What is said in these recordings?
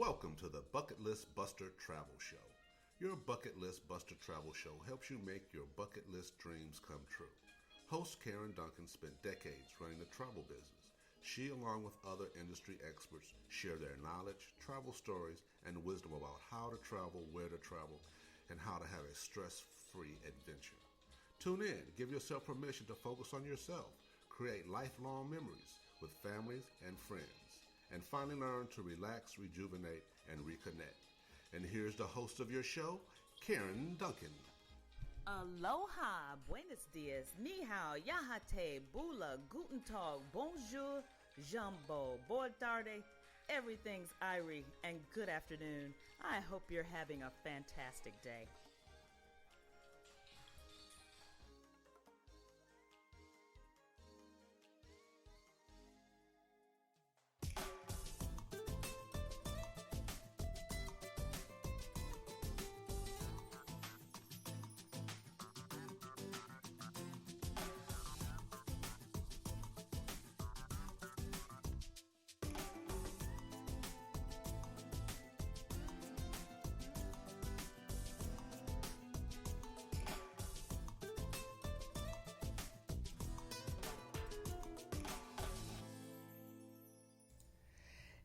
Welcome to the Bucket List Buster Travel Show. Your Bucket List Buster Travel Show helps you make your bucket list dreams come true. Host Karen Duncan spent decades running the travel business. She, along with other industry experts, share their knowledge, travel stories, and wisdom about how to travel, where to travel, and how to have a stress-free adventure. Tune in, give yourself permission to focus on yourself, create lifelong memories with families and friends, and finally learn to relax, rejuvenate, and reconnect. And here's the host of your show, Karen Duncan. Aloha, buenos dias, ni hao, yahate, bula, guten tag, bonjour, jumbo, boa tarde, everything's Irie, and good afternoon. I hope you're having a fantastic day.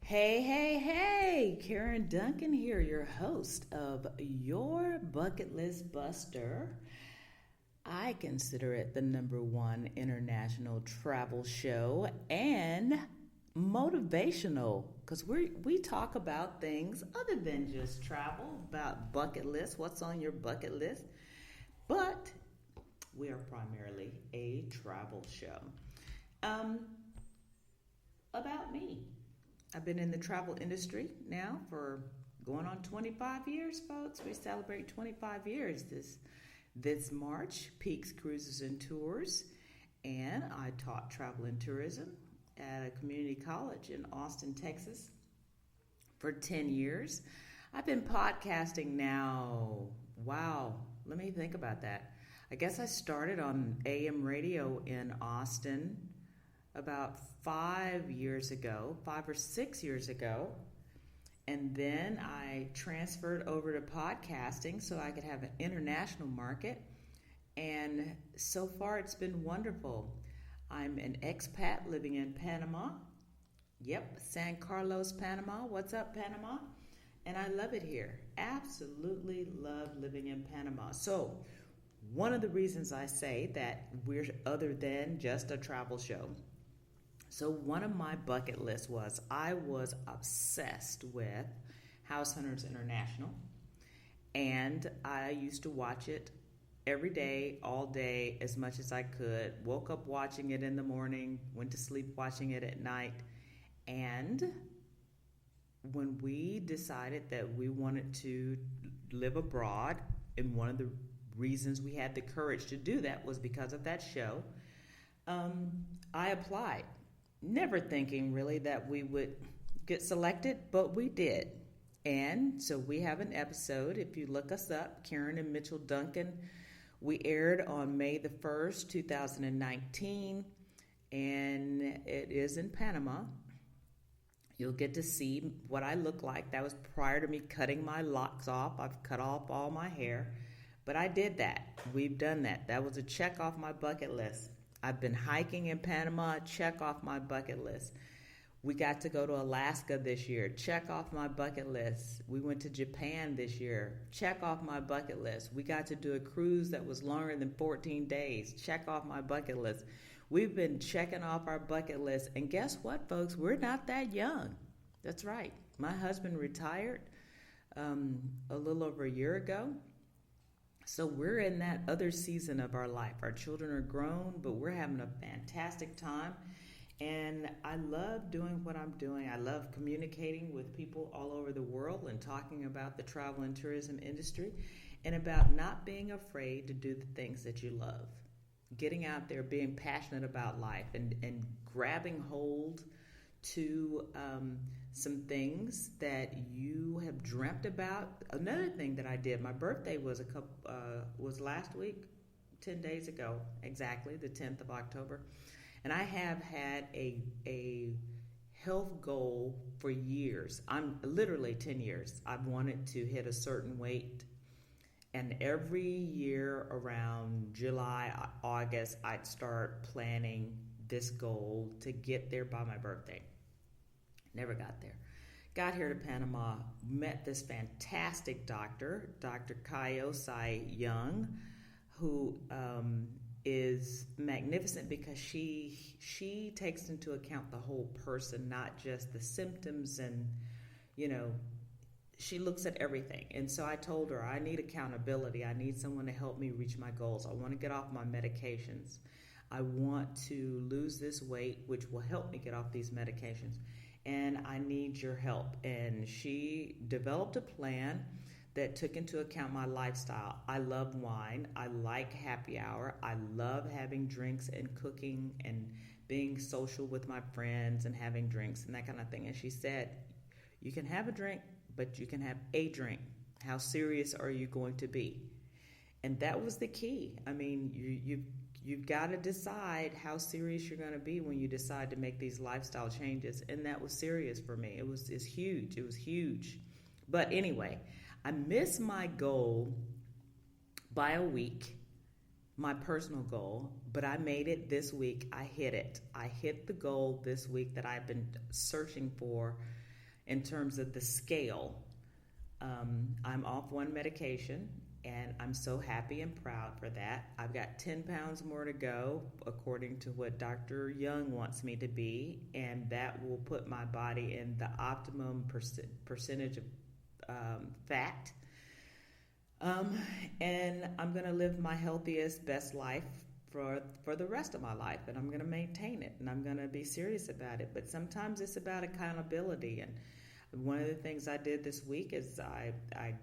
Hey, Karen Duncan here, your host of Your Bucket List Buster. I consider it the #1 international travel show and motivational because we talk about things other than just travel, about bucket lists, what's on your bucket list, but we are primarily a travel show. About me. I've been in the travel industry now for going on 25 years, folks. We celebrate 25 years this March, Peaks Cruises and Tours. And I taught travel and tourism at a community college in Austin, Texas for 10 years. I've been podcasting now. Wow, let me think about that. I guess I started on AM radio in Austin about 5 or 6 years ago. And then I transferred over to podcasting so I could have an international market. And so far it's been wonderful. I'm an expat living in Panama. Yep, San Carlos, Panama. What's up, Panama? And I love it here. Absolutely love living in Panama. So one of the reasons I say that we're other than just a travel show. So one of my bucket lists was I was obsessed with House Hunters International, and I used to watch it every day, all day, as much as I could. Woke up watching it in the morning, went to sleep watching it at night, and when we decided that we wanted to live abroad, and one of the reasons we had the courage to do that was because of that show, I applied. Never thinking really that we would get selected, but we did. And so we have an episode. If you look us up, Karen and Mitchell Duncan, we aired on May the 1st, 2019, and it is in Panama. You'll get to see what I look like. That was prior to me cutting my locks off. I've cut off all my hair, but I did that. We've done that. That was a check off my bucket list. I've been hiking in Panama, check off my bucket list. We got to go to Alaska this year, check off my bucket list. We went to Japan this year, check off my bucket list. We got to do a cruise that was longer than 14 days, check off my bucket list. We've been checking off our bucket list, and guess what, folks? We're not that young. That's right. My husband retired a little over a year ago. So we're in that other season of our life. Our children are grown, but we're having a fantastic time. And I love doing what I'm doing. I love communicating with people all over the world and talking about the travel and tourism industry and about not being afraid to do the things that you love. Getting out there, being passionate about life and grabbing hold to some things that you have dreamt about. Another thing that I did, my birthday was was last week, 10 days ago, exactly, the 10th of October. And I have had a health goal for years. I'm literally 10 years. I've wanted to hit a certain weight. And every year around July, August, I'd start planning this goal to get there by my birthday. Never got there. Got here to Panama, met this fantastic doctor, Dr. Kayo Sai Young, who is magnificent because she takes into account the whole person, not just the symptoms, and she looks at everything. And so I told her, I need accountability. I need someone to help me reach my goals. I want to get off my medications. I want to lose this weight, which will help me get off these medications. And I need your help. And she developed a plan that took into account my lifestyle. I love wine. I like happy hour. I love having drinks and cooking and being social with my friends and having drinks and that kind of thing. And she said, you can have a drink, but you can have a drink. How serious are you going to be? And that was the key. I mean, you've got to decide how serious you're going to be when you decide to make these lifestyle changes. And that was serious for me. It's huge. It was huge. But anyway, I missed my goal by a week, my personal goal, but I made it this week. I hit it. I hit the goal this week that I've been searching for in terms of the scale. I'm off one medication, and I'm so happy and proud for that. I've got 10 pounds more to go, according to what Dr. Young wants me to be, and that will put my body in the optimum percentage of fat. And I'm going to live my healthiest, best life for the rest of my life, and I'm going to maintain it, and I'm going to be serious about it. But sometimes it's about accountability. And one of the things I did this week is I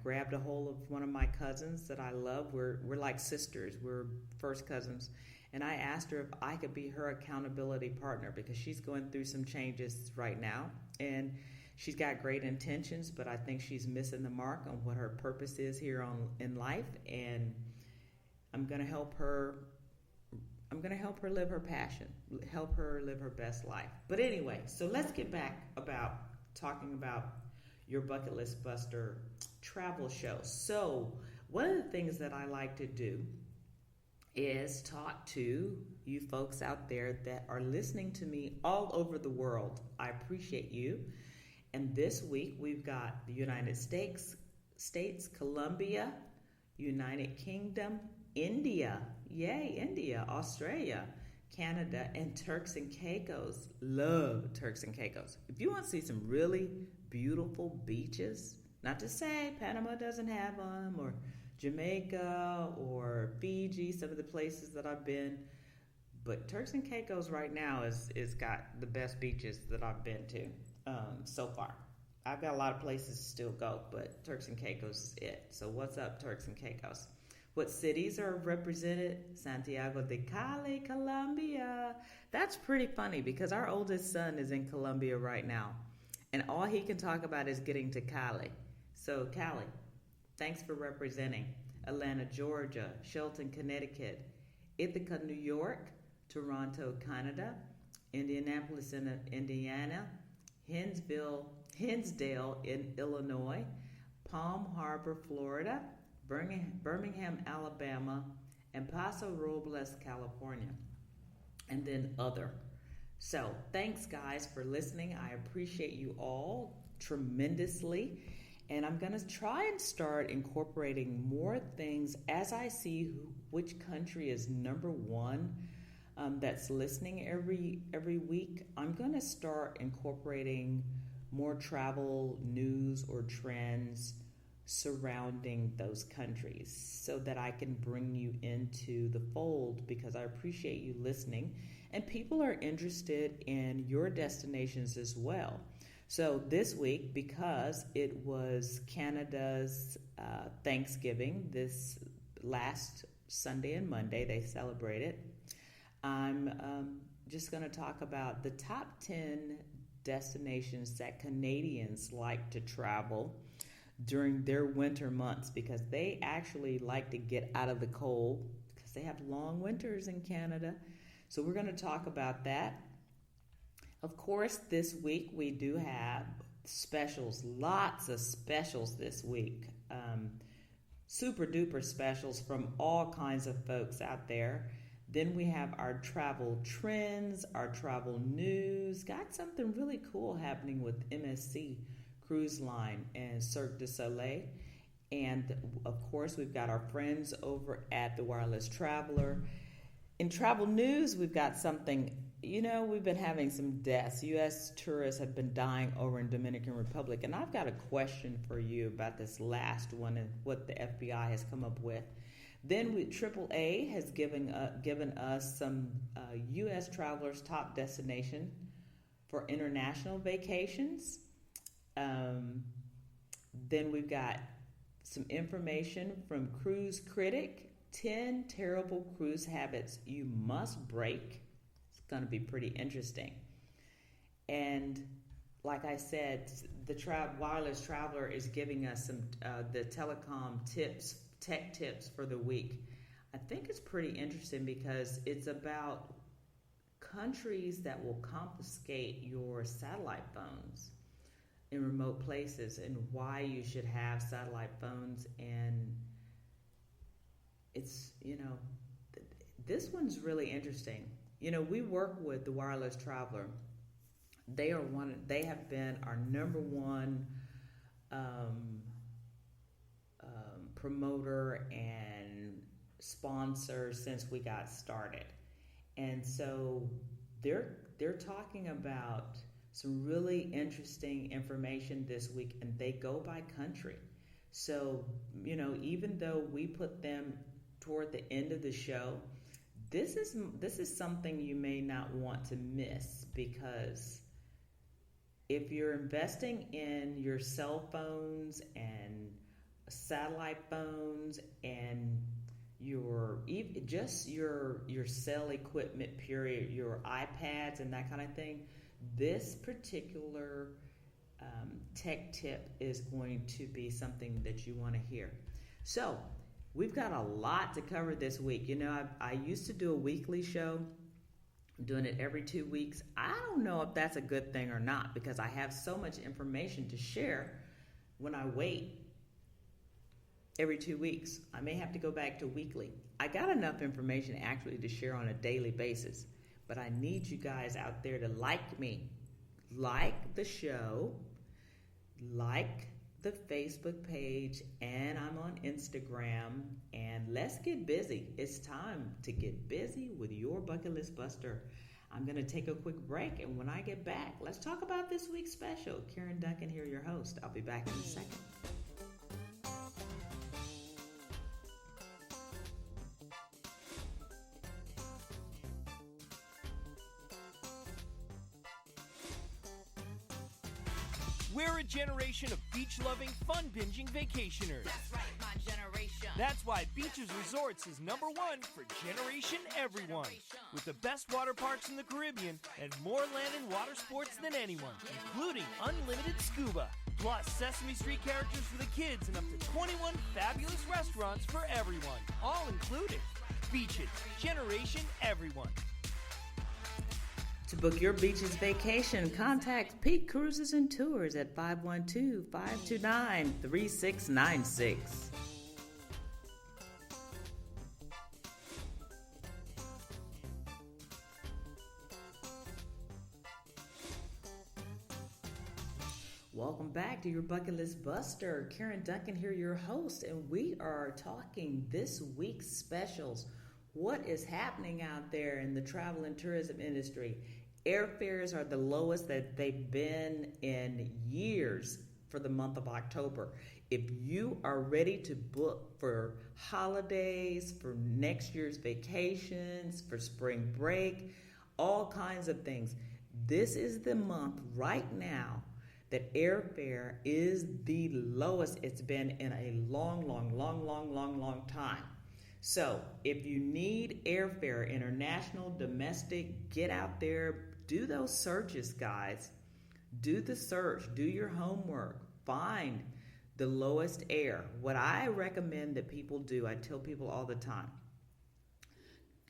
grabbed a hold of one of my cousins that I love. We're like sisters. We're first cousins. And I asked her if I could be her accountability partner because she's going through some changes right now. And she's got great intentions, but I think she's missing the mark on what her purpose is here in life. And I'm going to help her. I'm going to help her live her passion, help her live her best life. But anyway, so let's get back about talking about your Bucket List Buster travel show. So one of the things that I like to do is talk to you folks out there that are listening to me all over the world. I appreciate you. And this week we've got the United States, Colombia, United Kingdom, India, yay, India, Australia, Canada, and Turks and Caicos. Love Turks and Caicos. If you want to see some really beautiful beaches, not to say Panama doesn't have them, or Jamaica or Fiji, some of the places that I've been, but Turks and Caicos right now is got the best beaches that I've been to so far. I've got a lot of places to still go, but Turks and Caicos is it. So what's up, Turks and Caicos? What cities are represented? Santiago de Cali, Colombia. That's pretty funny because our oldest son is in Colombia right now, and all he can talk about is getting to Cali. So Cali, thanks for representing. Atlanta, Georgia, Shelton, Connecticut, Ithaca, New York, Toronto, Canada, Indianapolis, Indiana, Hinsdale in Illinois, Palm Harbor, Florida, Birmingham, Alabama, and Paso Robles, California, and then other. So thanks, guys, for listening. I appreciate you all tremendously, and I'm going to try and start incorporating more things as I see which country is number one that's listening every week. I'm going to start incorporating more travel news or trends surrounding those countries so that I can bring you into the fold, because I appreciate you listening and people are interested in your destinations as well. So this week, because it was Canada's Thanksgiving this last Sunday and Monday, they celebrated, I'm just going to talk about the top 10 destinations that Canadians like to travel during their winter months, because they actually like to get out of the cold because they have long winters in Canada. So we're going to talk about that. Of course, this week we do have specials, lots of specials this week. Super duper specials from all kinds of folks out there. Then we have our travel trends, our travel news. Got something really cool happening with MSC Cruise Line and Cirque du Soleil. And of course, we've got our friends over at the Wireless Traveler. In travel news, we've got something, we've been having some deaths. U.S. tourists have been dying over in Dominican Republic. And I've got a question for you about this last one and what the FBI has come up with. Then AAA has given us some U.S. travelers' top destination for international vacations. Then we've got some information from Cruise Critic, 10 terrible cruise habits you must break. It's going to be pretty interesting. And like I said, the Wireless Traveler is giving us some the telecom tips, tech tips for the week. I think it's pretty interesting because it's about countries that will confiscate your satellite phones in remote places and why you should have satellite phones. And it's, this one's really interesting. We work with the Wireless Traveler. They have been our number one promoter and sponsor since we got started. And so they're talking about some really interesting information this week, and they go by country. So, even though we put them toward the end of the show, this is something you may not want to miss, because if you're investing in your cell phones and satellite phones and your cell equipment, period, your iPads and that kind of thing, this particular tech tip is going to be something that you want to hear. So we've got a lot to cover this week. I used to do a weekly show. I'm doing it every 2 weeks. I don't know if that's a good thing or not, because I have so much information to share when I wait every 2 weeks. I may have to go back to weekly. I got enough information actually to share on a daily basis. But I need you guys out there to like me. Like the show. Like the Facebook page. And I'm on Instagram. And let's get busy. It's time to get busy with your Bucket List Buster. I'm going to take a quick break. And when I get back, let's talk about this week's special. Karen Duncan here, your host. I'll be back in a second. We're a generation of beach-loving, fun-binging vacationers. That's right, my generation. That's why Beaches Resorts is #1 for Generation Everyone. With the best water parks in the Caribbean and more land and water sports than anyone, including unlimited scuba. Plus Sesame Street characters for the kids and up to 21 fabulous restaurants for everyone. All included. Beaches, Generation Everyone. To book your beaches vacation, contact Peak Cruises and Tours at 512-529-3696. Welcome back to your Bucket List Buster. Karen Duncan here, your host, and we are talking this week's specials. What is happening out there in the travel and tourism industry? Airfares are the lowest that they've been in years for the month of October. If you are ready to book for holidays, for next year's vacations, for spring break, all kinds of things, this is the month right now that airfare is the lowest it's been in a long time. So if you need airfare, international, domestic, get out there, do those searches, guys. Do the search, do your homework, find the lowest air. What I recommend that people do, I tell people all the time,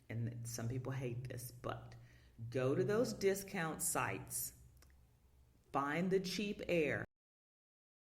and some people hate this, but Go to those discount sites. Find the cheap air.